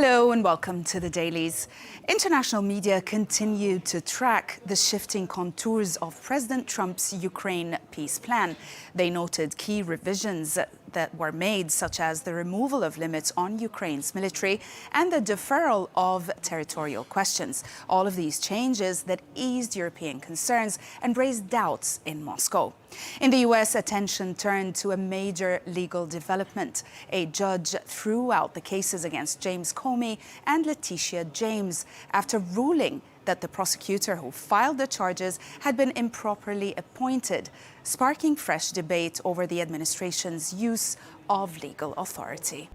Hello and welcome to the Dailies. International media continue to track the shifting contours of President Trump's Ukraine peace plan. They noted key revisions that were made, such as the removal of limits on Ukraine's military and the deferral of territorial questions. All of these changes that eased European concerns and raised doubts in Moscow. In the US, attention turned to a major legal development. A judge threw out the cases against James Comey and Letitia James after ruling that the prosecutor who filed the charges had been improperly appointed, sparking fresh debate over the administration's use of legal authority.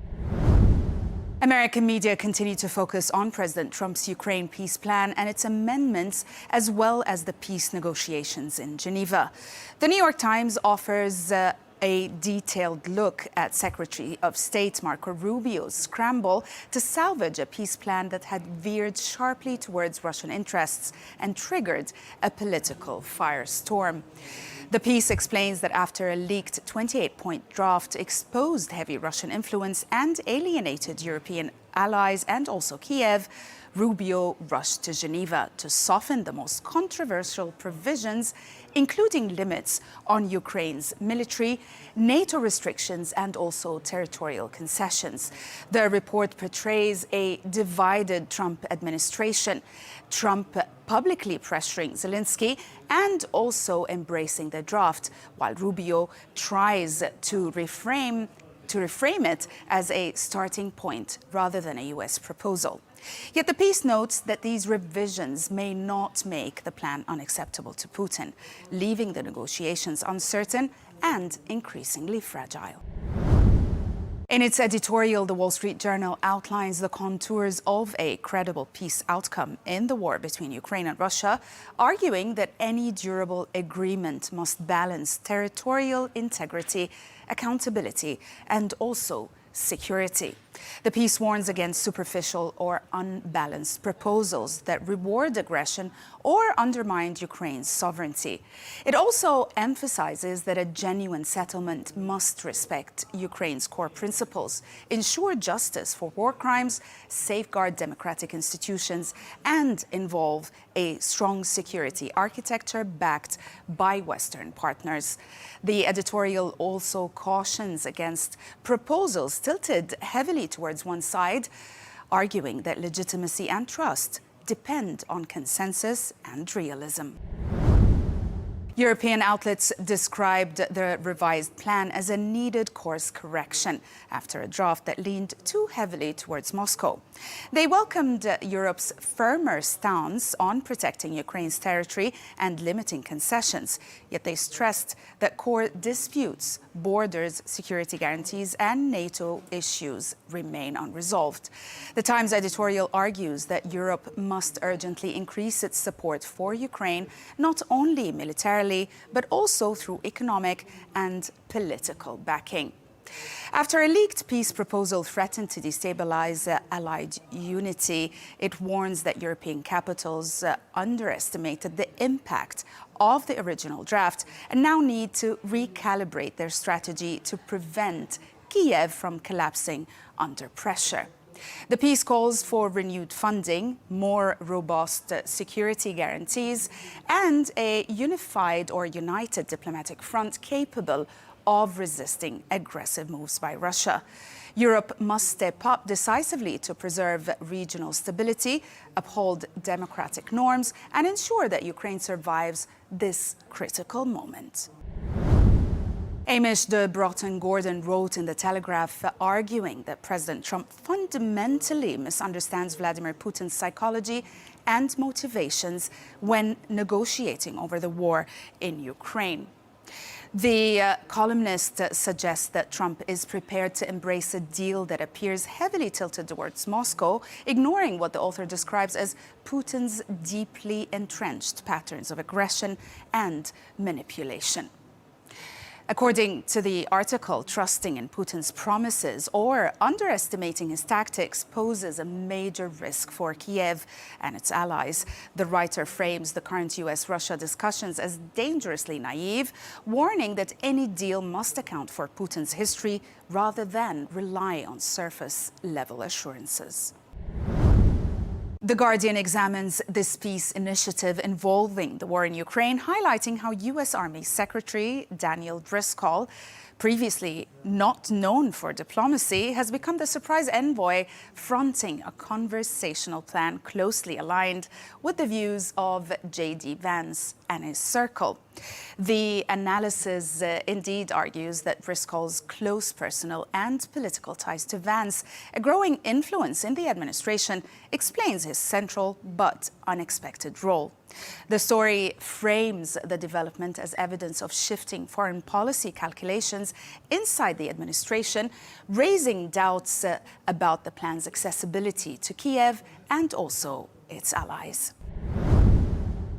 American media continue to focus on President Trump's Ukraine peace plan and its amendments, as well as the peace negotiations in Geneva. The New York Times offers a detailed look at Secretary of State Marco Rubio's scramble to salvage a peace plan that had veered sharply towards Russian interests and triggered a political firestorm. The piece explains that after a leaked 28-point draft exposed heavy Russian influence and alienated European allies and also Kiev, Rubio rushed to Geneva to soften the most controversial provisions, including limits on Ukraine's military, NATO restrictions, and also territorial concessions. The report portrays a divided Trump administration, Trump publicly pressuring Zelensky and also embracing the draft, while Rubio tries to reframe it as a starting point rather than a U.S. proposal. Yet the piece notes that these revisions may not make the plan unacceptable to Putin, leaving the negotiations uncertain and increasingly fragile. In its editorial, the Wall Street Journal outlines the contours of a credible peace outcome in the war between Ukraine and Russia, arguing that any durable agreement must balance territorial integrity, accountability, and also security. The piece warns against superficial or unbalanced proposals that reward aggression or undermine Ukraine's sovereignty. It also emphasizes that a genuine settlement must respect Ukraine's core principles, ensure justice for war crimes, safeguard democratic institutions, and involve a strong security architecture backed by Western partners. The editorial also cautions against proposals tilted heavily towards one side, arguing that legitimacy and trust depend on consensus and realism. European outlets described the revised plan as a needed course correction after a draft that leaned too heavily towards Moscow. They welcomed Europe's firmer stance on protecting Ukraine's territory and limiting concessions, yet they stressed that core disputes, borders, security guarantees, and NATO issues remain unresolved. The Times editorial argues that Europe must urgently increase its support for Ukraine, not only militarily, but also through economic and political backing. After a leaked peace proposal threatened to destabilize Allied unity, it warns that European capitals underestimated the impact of the original draft and now need to recalibrate their strategy to prevent Kiev from collapsing under pressure. The piece calls for renewed funding, more robust security guarantees, and a unified or united diplomatic front capable of resisting aggressive moves by Russia. Europe must step up decisively to preserve regional stability, uphold democratic norms, and ensure that Ukraine survives this critical moment. Amish de Broughton-Gordon wrote in The Telegraph, arguing that President Trump fundamentally misunderstands Vladimir Putin's psychology and motivations when negotiating over the war in Ukraine. The columnist suggests that Trump is prepared to embrace a deal that appears heavily tilted towards Moscow, ignoring what the author describes as Putin's deeply entrenched patterns of aggression and manipulation. According to the article, trusting in Putin's promises or underestimating his tactics poses a major risk for Kiev and its allies. The writer frames the current US-Russia discussions as dangerously naive, warning that any deal must account for Putin's history rather than rely on surface-level assurances. The Guardian examines this peace initiative involving the war in Ukraine, highlighting how U.S. Army Secretary Daniel Driscoll, previously not known for diplomacy, has become the surprise envoy fronting a conversational plan closely aligned with the views of JD Vance and his circle. The analysis indeed argues that Driscoll's close personal and political ties to Vance, a growing influence in the administration, explains his central but unexpected role. The story frames the development as evidence of shifting foreign policy calculations inside the administration, raising doubts about the plan's accessibility to Kiev and also its allies.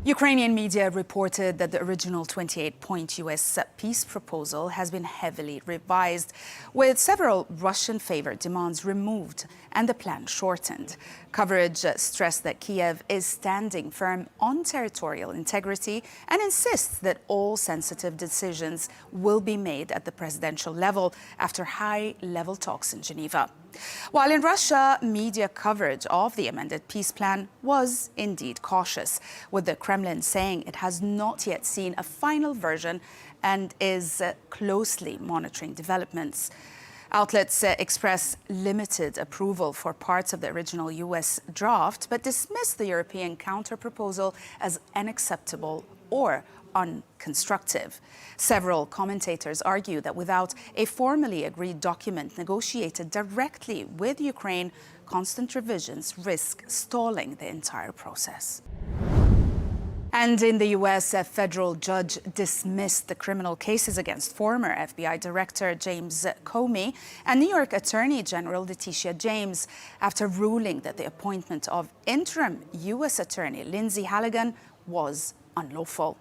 Ukrainian media reported that the original 28-point U.S. peace proposal has been heavily revised, with several Russian-favored demands removed and the plan shortened. Coverage stressed that Kiev is standing firm on territorial integrity and insists that all sensitive decisions will be made at the presidential level after high-level talks in Geneva. While in Russia, media coverage of the amended peace plan was indeed cautious, with the Kremlin saying it has not yet seen a final version and is closely monitoring developments. Outlets express limited approval for parts of the original U.S. draft, but dismiss the European counter-proposal as unacceptable or unconstructive. Several commentators argue that without a formally agreed document negotiated directly with Ukraine, constant revisions risk stalling the entire process. And in the U.S., a federal judge dismissed the criminal cases against former FBI Director James Comey and New York Attorney General Letitia James after ruling that the appointment of interim U.S. Attorney Lindsay Halligan was unlawful.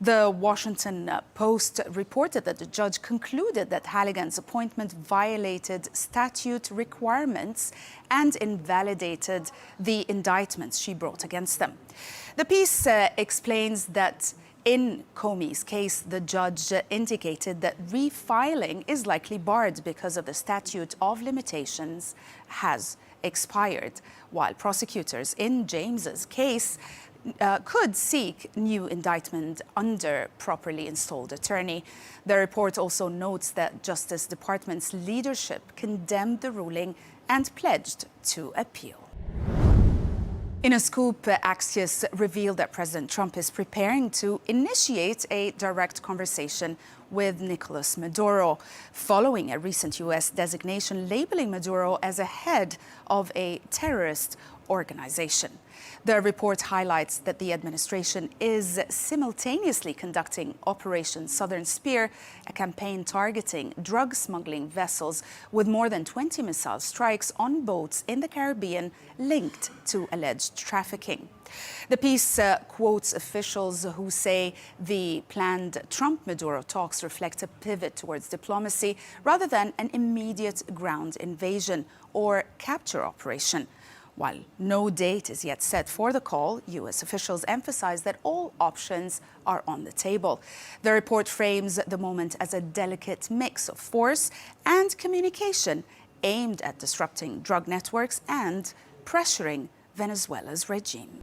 The Washington Post reported that the judge concluded that Halligan's appointment violated statute requirements and invalidated the indictments she brought against them. The piece explains that in Comey's case, the judge indicated that refiling is likely barred because of the statute of limitations has expired, while prosecutors in James's case could seek new indictment under properly installed attorney. The report also notes that Justice Department's leadership condemned the ruling and pledged to appeal. In a scoop, Axios revealed that President Trump is preparing to initiate a direct conversation with Nicolas Maduro, following a recent U.S. designation labeling Maduro as a head of a terrorist organization. The report highlights that the administration is simultaneously conducting Operation Southern Spear, a campaign targeting drug smuggling vessels with more than 20 missile strikes on boats in the Caribbean linked to alleged trafficking. The piece quotes officials who say the planned Trump-Maduro talks reflect a pivot towards diplomacy rather than an immediate ground invasion or capture operation. While no date is yet set for the call, U.S. officials emphasize that all options are on the table. The report frames the moment as a delicate mix of force and communication aimed at disrupting drug networks and pressuring Venezuela's regime.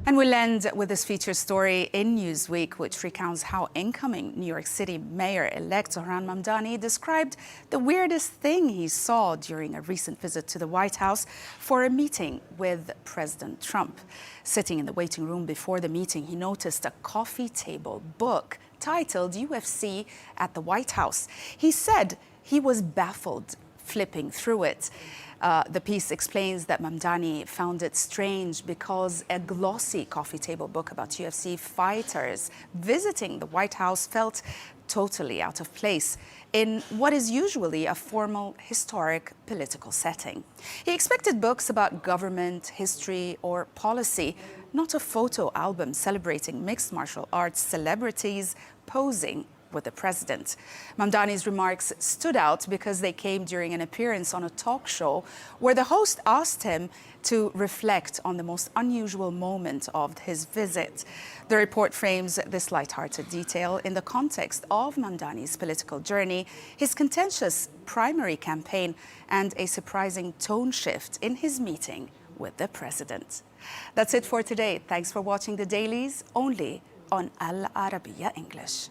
And we'll end with this feature story in Newsweek, which recounts how incoming New York City Mayor-elect Zohran Mamdani described the weirdest thing he saw during a recent visit to the White House for a meeting with President Trump. Sitting in the waiting room before the meeting, he noticed a coffee table book titled UFC at the White House. He said he was baffled flipping through it. The piece explains that Mamdani found it strange because a glossy coffee table book about UFC fighters visiting the White House felt totally out of place in what is usually a formal, historic, political setting. He expected books about government, history, or policy, not a photo album celebrating mixed martial arts celebrities posing with the president. Mamdani's remarks stood out because they came during an appearance on a talk show where the host asked him to reflect on the most unusual moment of his visit. The report frames this lighthearted detail in the context of Mamdani's political journey, his contentious primary campaign, and a surprising tone shift in his meeting with the president. That's it for today. Thanks for watching the Dailies, only on Al Arabiya English.